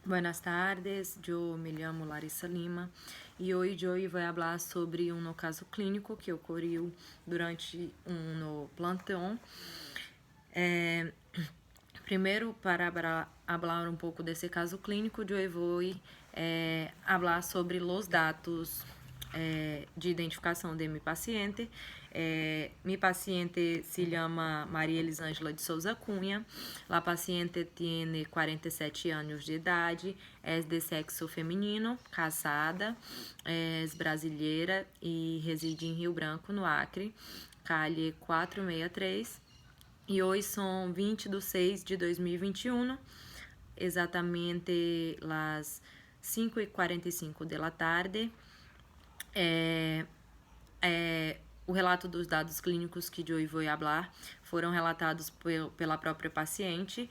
Buenas tardes, eu me chamo Larissa Lima e hoje eu vou falar sobre um caso clínico que ocorreu durante no plantão. Primeiro, para falar um pouco desse caso clínico, eu vou falar sobre os dados de identificação de meu paciente. Mi paciente se chama Maria Elisângela de Souza Cunha. A paciente tem 47 anos de idade, é de sexo feminino, casada, é brasileira e reside em Rio Branco, no Acre, Calle 463. E hoje são 20/6/2021, exatamente às 5h45 da tarde. O relato dos dados clínicos que eu vou falar foram relatados pela própria paciente,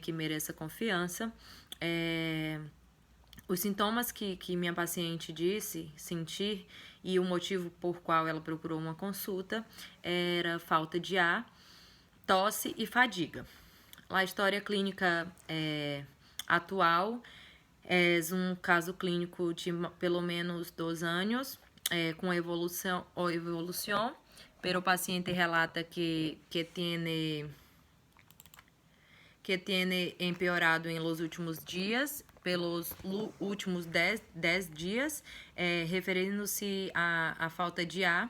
que mereça confiança. Os sintomas que minha paciente disse sentir e o motivo por qual ela procurou uma consulta era falta de ar, tosse e fadiga. A história clínica atual é um caso clínico de pelo menos 2 anos, com evolução, pero o paciente relata que tiene empeorado em los últimos dias, pelos últimos 10 dias, referindo-se à falta de ar,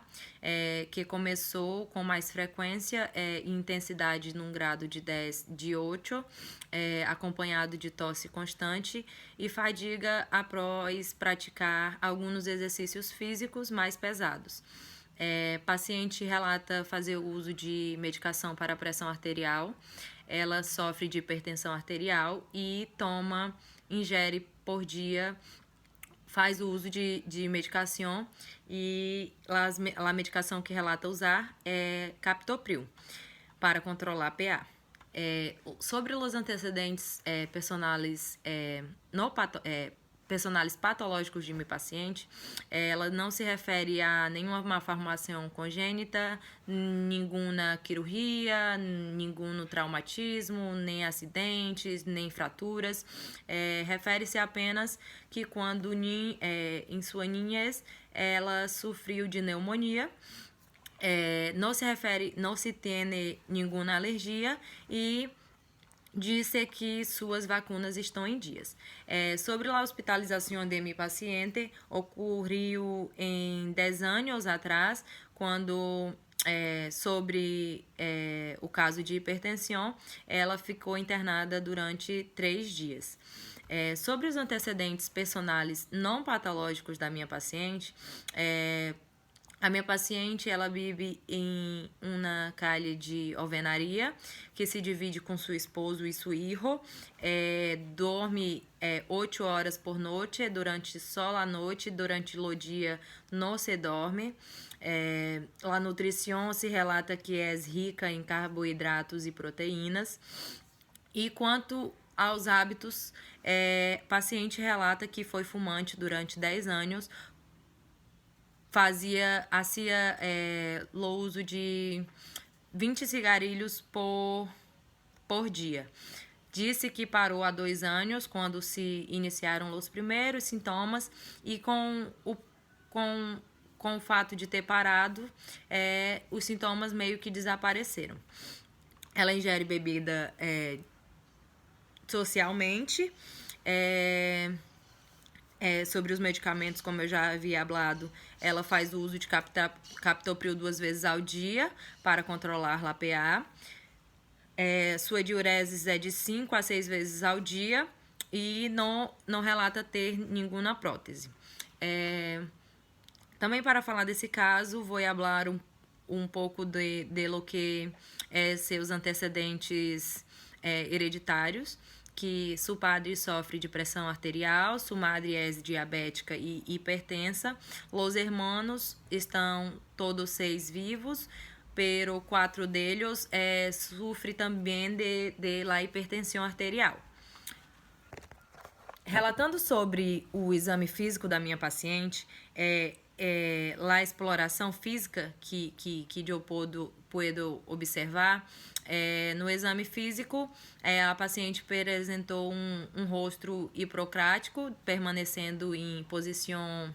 que começou com mais frequência e intensidade num grado de 10 de 8, acompanhado de tosse constante e fadiga após praticar alguns exercícios físicos mais pesados. Paciente relata fazer uso de medicação para pressão arterial. Ela sofre de hipertensão arterial e ingere por dia, faz o uso de medicação, e a medicação que relata usar é captopril para controlar PA. Sobre os antecedentes personais patológicos de meu paciente, ela não se refere a nenhuma malformação congênita, nenhuma cirurgia, nenhum traumatismo, nem acidentes, nem fraturas. Refere-se apenas que quando em sua niñez ela sofreu de pneumonia. Não se tem nenhuma alergia e disse que suas vacinas estão em dias. Sobre a hospitalização de meu paciente, ocorreu em 10 anos atrás, quando sobre o caso de hipertensão, ela ficou internada durante 3 dias. Sobre os antecedentes personais não patológicos da minha paciente, a minha paciente, ela vive em uma calle de alvenaria que se divide com seu esposo e seu filho. Dorme 8 horas por noite, durante só a noite, durante o dia não se dorme. A nutrição se relata que é rica em carboidratos e proteínas. E quanto aos hábitos, paciente relata que foi fumante durante 10 anos, hacía o uso de 20 cigarrilhos por dia. Disse que parou há 2 anos, quando se iniciaram os primeiros sintomas, e com o fato de ter parado, os sintomas meio que desapareceram. Ela ingere bebida socialmente. Sobre os medicamentos, como eu já havia falado, ela faz o uso de captopril 2 vezes ao dia para controlar a PA. Sua diurese é de 5 a 6 vezes ao dia e não relata ter nenhuma prótese. Também, para falar desse caso, vou falar um pouco de lo que seus antecedentes hereditários, que seu padre sofre de pressão arterial, sua madre é diabética e hipertensa. Os hermanos estão todos 6 vivos, pero 4 deles sofrem também de la hipertensão arterial. Relatando sobre o exame físico da minha paciente, a exploração física que eu puedo observar, no exame físico, a paciente apresentou um rosto hiprocrático, permanecendo em posição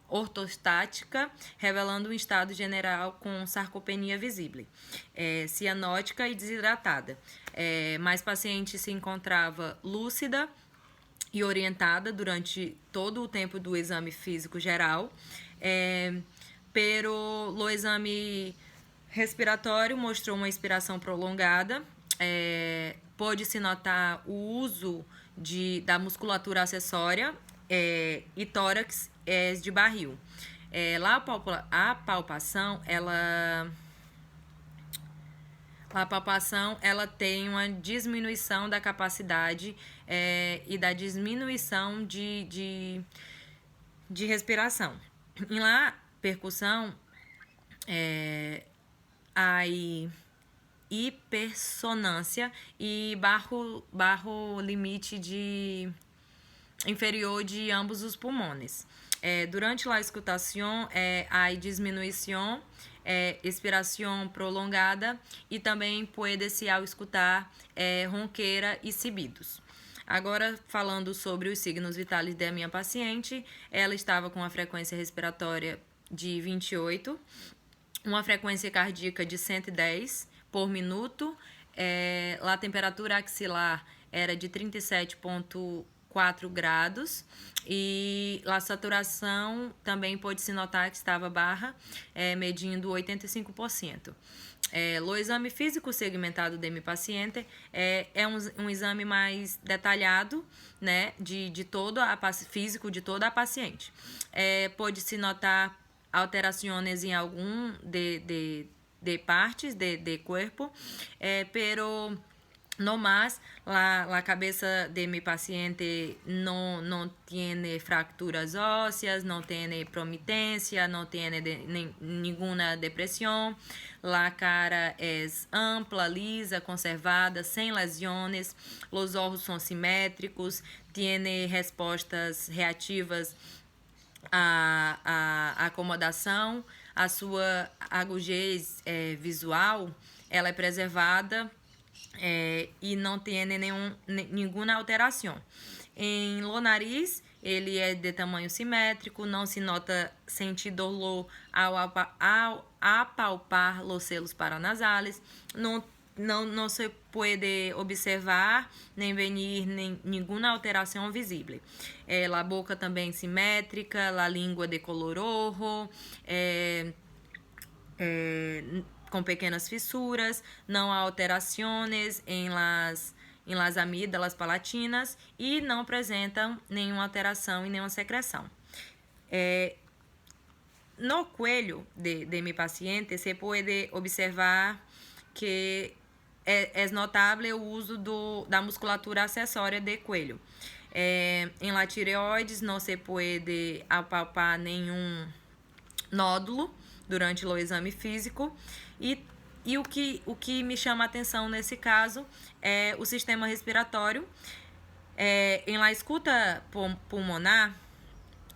ortostática, revelando um estado general com sarcopenia visível, cianótica e desidratada. Mas paciente se encontrava lúcida e orientada durante todo o tempo do exame físico geral, pero o exame respiratório mostrou uma expiração prolongada, pode-se notar o uso da musculatura acessória e tórax de barril. Lá a palpação, ela tem uma diminuição da capacidade e da diminuição de respiração. Em lá percussão, há hipersonância e baixo limite inferior de ambos os pulmões. Durante a escutação, há diminuição, expiração prolongada e também pode-se ao escutar ronqueira e silbidos. Agora, falando sobre os signos vitais da minha paciente, ela estava com a frequência respiratória de 28, uma frequência cardíaca de 110 por minuto, a temperatura axilar era de 37,4 graus e a saturação também pode-se notar que estava baixa, medindo 85%. O exame físico segmentado de minha paciente é um exame mais detalhado, né, de todo físico de toda a paciente. Pode-se notar alterações em algum de partes de corpo, pero no más, la cabeza de mi paciente no tiene fracturas óseas, no tiene promitência, no tiene ninguna depresión. La cara es ampla, lisa, conservada, sem lesiones. Los ojos son simétricos, tiene respostas reativas à acomodação. A sua agudez visual, ela é preservada e não tem nenhuma alteração. Em lo nariz, ele é de tamanho simétrico, não se nota sentir dolor ao apalpar os selos paranasales, não se pode observar nem venir nenhuma alteração visível. A boca também simétrica, a língua de color rojo, com pequenas fissuras, não há alterações em las amígdalas palatinas e não apresentam nenhuma alteração e nenhuma secreção. No coelho de mi paciente se pode observar que é notável o uso da musculatura acessória de coelho. Em la tireoides não se pode apalpar nenhum nódulo durante o exame físico e o que me chama a atenção nesse caso é o sistema respiratório. Em la escuta pulmonar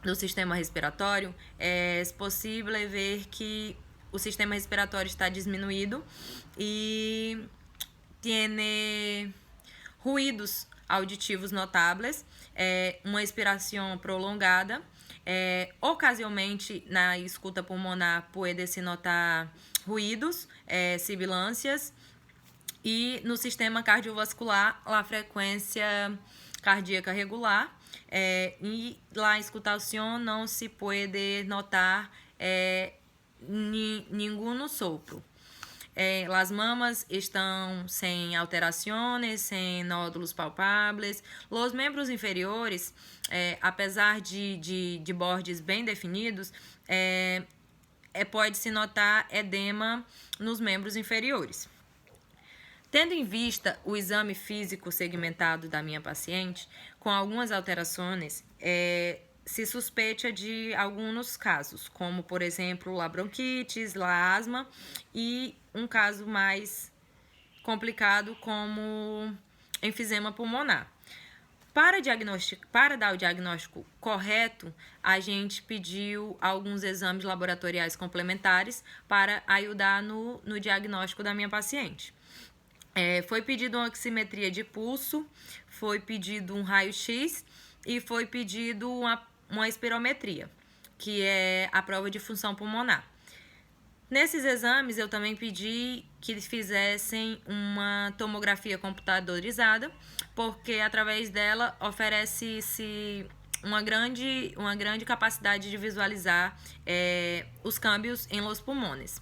do sistema respiratório, é possível ver que o sistema respiratório está diminuído e tem ruídos auditivos notáveis, uma expiração prolongada. Ocasionalmente, na escuta pulmonar, pode-se notar ruídos, sibilâncias, e no sistema cardiovascular, a frequência cardíaca regular, e na escutação não se pode notar nenhum sopro. As mamas estão sem alterações, sem nódulos palpáveis. Os membros inferiores, apesar de bordes bem definidos, pode-se notar edema nos membros inferiores. Tendo em vista o exame físico segmentado da minha paciente, com algumas alterações, se suspeita de alguns casos, como, por exemplo, a bronquites, a asma e um caso mais complicado como enfisema pulmonar. Para dar o diagnóstico correto, a gente pediu alguns exames laboratoriais complementares para ajudar no diagnóstico da minha paciente. Foi pedido uma oximetria de pulso, foi pedido um raio-x e foi pedido uma espirometria, que é a prova de função pulmonar. Nesses exames, eu também pedi que eles fizessem uma tomografia computadorizada, porque através dela oferece-se uma grande capacidade de visualizar os câmbios em los pulmones.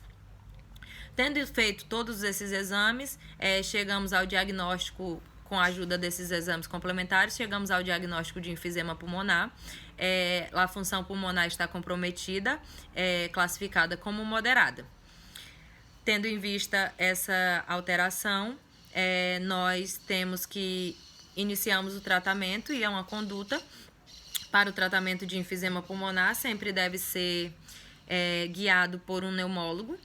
Tendo feito todos esses exames, chegamos ao diagnóstico, com a ajuda desses exames complementares, chegamos ao diagnóstico de enfisema pulmonar. A função pulmonar está comprometida, classificada como moderada. Tendo em vista essa alteração, nós temos que iniciamos o tratamento, e é uma conduta para o tratamento de enfisema pulmonar, sempre deve ser guiado por um pneumólogo.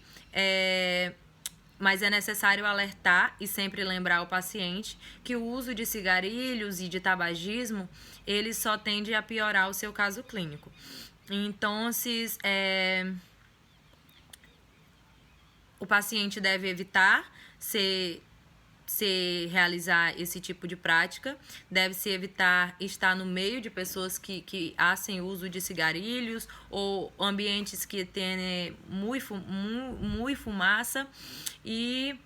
Mas é necessário alertar e sempre lembrar ao paciente que o uso de cigarilhos e de tabagismo, ele só tende a piorar o seu caso clínico. Então, o paciente deve evitar realizar esse tipo de prática, deve-se evitar estar no meio de pessoas que fazem uso de cigarilhos ou ambientes que têm muito fumaça. E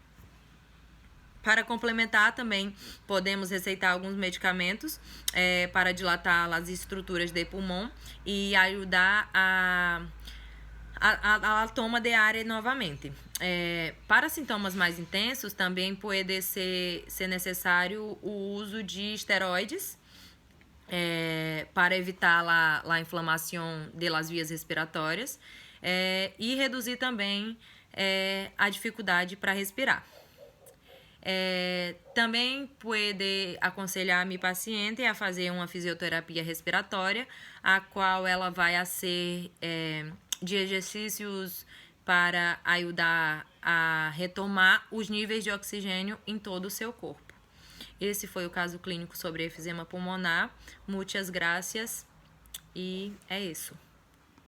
para complementar também podemos receitar alguns medicamentos para dilatar as estruturas do pulmão e ajudar a toma de ar novamente. Para sintomas mais intensos, também pode ser necessário o uso de esteroides para evitar a inflamação das vias respiratórias e reduzir também a dificuldade para respirar. Também pode aconselhar a minha paciente a fazer uma fisioterapia respiratória, a qual ela vai ser de exercícios para ajudar a retomar os níveis de oxigênio em todo o seu corpo. Esse foi o caso clínico sobre efizema pulmonar. Muitas graças e é isso.